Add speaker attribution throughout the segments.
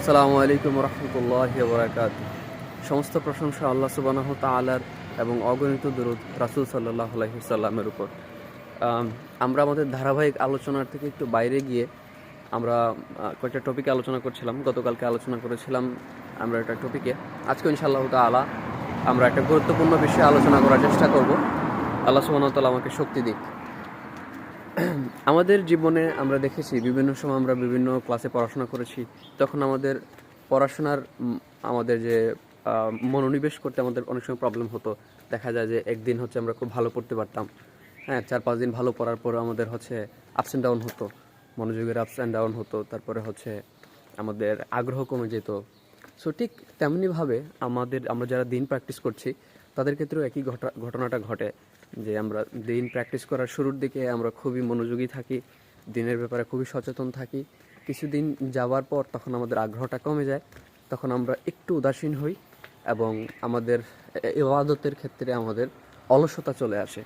Speaker 1: আসসালামু আলাইকুম রহমতুল্লাহি ওয়া বারাকাতুহু। সমস্ত প্রশংসা আল্লাহ সুবহানাহু তাআলার এবং অগণিত দরুদ রাসূল সাল্লাল্লাহু আলাইহি ওয়াসাল্লামের উপর। আমরা আমাদের ধারাবাহিক আলোচনার থেকে একটু বাইরে গিয়ে আমরা কয়েকটা টপিকে আলোচনা করছিলাম। গতকালকে আলোচনা করেছিলাম আমরা একটা টপিকে। আজকে ইনশাআল্লাহু তাআলা আমরা একটা গুরুত্বপূর্ণ বিষয়ে আলোচনা করার চেষ্টা করব। আল্লাহ সুবহানাহু ওয়া তাআলা আমাকে শক্তি দিক। আমাদের জীবনে আমরা দেখেছি বিভিন্ন সময় আমরা বিভিন্ন ক্লাসে পড়াশোনা করেছি, তখন আমাদের পড়াশোনার আমাদের যে মনোনিবেশ করতে আমাদের অনেক সময় প্রবলেম হতো। দেখা যায় যে একদিন হচ্ছে আমরা খুব ভালো পড়তে পারতাম, হ্যাঁ, 4-5 দিন ভালো পড়ার পর আমাদের হচ্ছে আপস অ্যান্ড ডাউন হতো, মনোযোগের আপস অ্যান্ড ডাউন হতো, তারপরে হচ্ছে আমাদের আগ্রহ কমে যেত। সো ঠিক তেমনিভাবে আমরা যারা দিন প্র্যাকটিস করছি তাদের ক্ষেত্রেও একই ঘটনাটা ঘটে যে আমরা দিন প্র্যাকটিস করার শুরুর দিকে আমরা খুবই মনোযোগী থাকি, দিনের ব্যাপারে খুবই সচেতন থাকি। কিছুদিন যাওয়ার পর তখন আমাদের আগ্রহটা কমে যায়, তখন আমরা একটু উদাসীন হই এবং আমাদের ইবাদতের ক্ষেত্রে আমাদের অলসতা চলে আসে।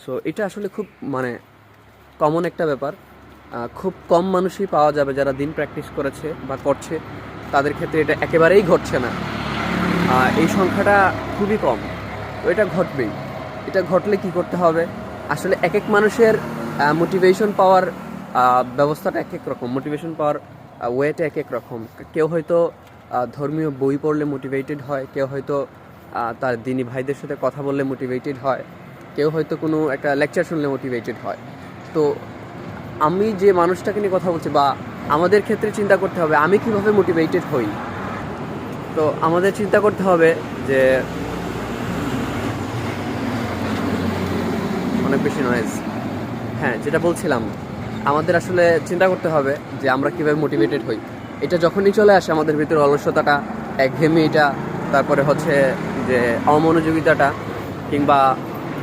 Speaker 1: সো এটা আসলে খুব কমন একটা ব্যাপার। খুব কম মানুষই পাওয়া যাবে যারা দিন প্র্যাকটিস করেছে বা করছে, তাদের ক্ষেত্রে এটা একেবারেই ঘটছে না। এই সংখ্যাটা খুবই কম। তো এটা ঘটবেই। এটা ঘটলে কি করতে হবে? আসলে এক এক মানুষের মোটিভেশন পাওয়ার ব্যবস্থাটা এক এক রকম, মোটিভেশন পাওয়ার ওয়েটা এক এক রকম। কেউ হয়তো ধর্মীয় বই পড়লে মোটিভেটেড হয়, কেউ হয়তো তার দিনী ভাইদের সাথে কথা বললে মোটিভেটেড হয়, কেউ হয়তো কোনো একটা লেকচার শুনলে মোটিভেটেড হয়। তো আমি যে মানুষটাকে নিয়ে কথা বলছি, বা আমাদের ক্ষেত্রে চিন্তা করতে হবে আমি কিভাবে মোটিভেটেড হই। তো আমাদের চিন্তা করতে হবে যে অনেক বেশি নয়েজ। হ্যাঁ, যেটা বলছিলাম, আমাদের আসলে চিন্তা করতে হবে যে আমরা কীভাবে মোটিভেটেড হই। এটা যখনই চলে আসে আমাদের ভিতরে অলসতাটা, একঘেয়েমিটা, তারপরে হচ্ছে যে অমনোযোগিতাটা কিংবা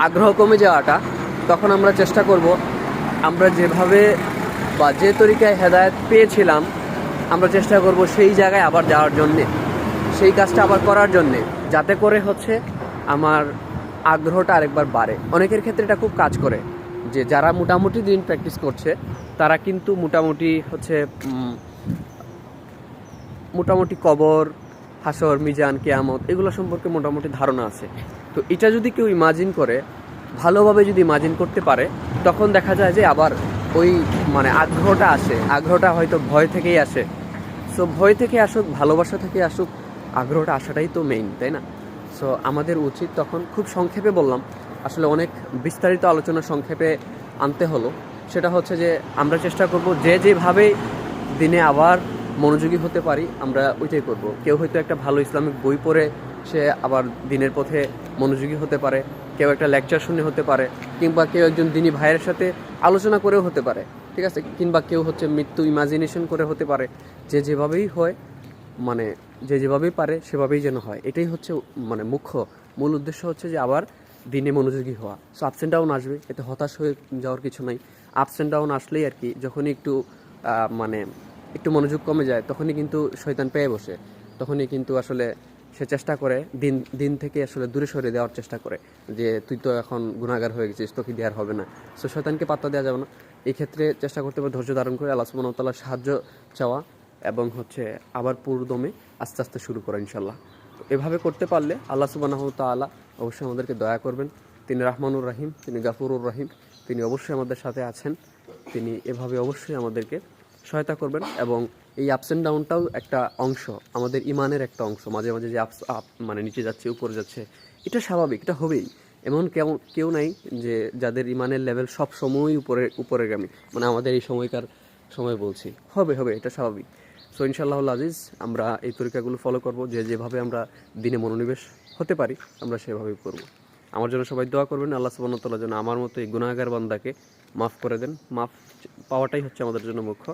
Speaker 1: আগ্রহ কমে যাওয়াটা, তখন আমরা চেষ্টা করব আমরা যেভাবে বা যে তরিকায় হেদায়েত পেয়েছিলাম আমরা চেষ্টা করব সেই জায়গায় আবার যাওয়ার জন্যে, সেই কাজটা আবার করার জন্যে, যাতে করে হচ্ছে আমার আগ্রহটা আরেকবার বাড়ে। অনেকের ক্ষেত্রে এটা খুব কাজ করে যে যারা মোটামুটি দিন প্র্যাকটিস করছে তারা কিন্তু মোটামুটি কবর, হাসর, মিজান, কিয়ামত এগুলো সম্পর্কে মোটামুটি ধারণা আছে। তো এটা যদি কেউ ইমাজিন করে, ভালোভাবে যদি ইমাজিন করতে পারে, তখন দেখা যায় যে আবার ওই আগ্রহটা আসে। আগ্রহটা হয়তো ভয় থেকেই আসে। সো ভয় থেকে আসুক, ভালোবাসা থেকে আসুক, আগ্রহটা আসাটাই তো মেইন, তাই না? সো আমাদের উচিত তখন, খুব সংক্ষেপে বললাম, আসলে অনেক বিস্তারিত আলোচনা সংক্ষেপে আনতে হলো। সেটা হচ্ছে যে আমরা চেষ্টা করব যে যেভাবে দিনে আবার মনোযোগী হতে পারি আমরা ওইটাই করব। কেউ হয়তো একটা ভালো ইসলামিক বই পড়ে সে আবার দিনের পথে মনোযোগী হতে পারে, কেউ একটা লেকচার শুনে হতে পারে, কিংবা কেউ একজন দিনী ভাইয়ের সাথে আলোচনা করেও হতে পারে, ঠিক আছে, কিংবা কেউ হচ্ছে মৃত্যু ইমাজিনেশন করে হতে পারে। যে যেভাবেই হয়, যে যেভাবেই পারে সেভাবেই যেন হয়, এটাই হচ্ছে মূল উদ্দেশ্য হচ্ছে যে আবার দিনে মনোযোগী হওয়া। সো আপস অ্যান্ড ডাউন আসবে, এতে হতাশ হয়ে যাওয়ার কিছু নাই। আপস অ্যান্ড ডাউন আসলেই আর কি, যখনই একটু মনোযোগ কমে যায় তখনই কিন্তু শয়তান পেয়ে বসে, তখনই কিন্তু আসলে সে চেষ্টা করে দিন থেকে আসলে দূরে সরে দেওয়ার চেষ্টা করে যে তুই তো এখন গুনাহগার হয়ে গেছিস, তোকে দেওয়ার হবে না। সো শয়তানকে পাত্তা দেওয়া যাবে না। এই ক্ষেত্রে চেষ্টা করতে হবে ধৈর্য ধারণ করে আল্লাহ সুবহানাহু ওয়া তাআলার সাহায্য চাওয়া এবং হচ্ছে আবার পুরোদমে আস্তে আস্তে শুরু করা ইনশাল্লাহ। তো এভাবে করতে পারলে আল্লাহ সুবহানাহু ওয়া তাআলা অবশ্যই আমাদেরকে দয়া করবেন। তিনি রাহমানুর রাহিম, তিনি গাফুরুর রাহিম, তিনি অবশ্যই আমাদের সাথে আছেন। তিনি এভাবে অবশ্যই আমাদেরকে সহায়তা করবেন। এবং এই আপস অ্যান্ড ডাউনটাও একটা অংশ, আমাদের ইমানের একটা অংশ। মাঝে মাঝে যে নিচে যাচ্ছে উপরে যাচ্ছে, এটা স্বাভাবিক, এটা হবেই। এমন কেউ নাই যে যাদের ইমানের লেভেল সব সময়ই উপরেগামী, আমাদের এই সময় বলছি, হবে এটা স্বাভাবিক। সো ইনশাআল্লাহুল আজিজ আমরা এই তরিকাগুলো ফলো করব, যে যেভাবে আমরা দিনে মনোনিবেশ হতে পারি আমরা সেভাবেই করব। আমার জন্য সবাই দোয়া করবেন, আল্লাহ সুবহানাহু ওয়া তাআলা যেন আমার মতো এই গুনাহগার বান্দাকে মাফ করে দেন। মাফ পাওয়াটাই হচ্ছে আমাদের জন্য মুখ্য।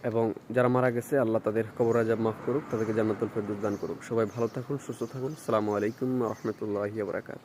Speaker 1: এবং যারা মারা গেছে আল্লাহ তাদের কবর আযাব মাফ করুক, তাদেরকে জান্নাতুল ফেরদৌস দান করুক। সবাই ভালো থাকুন, সুস্থ থাকুন। আসসালামু আলাইকুম ওয়া রাহমাতুল্লাহি ওয়া বারাকাতুহু।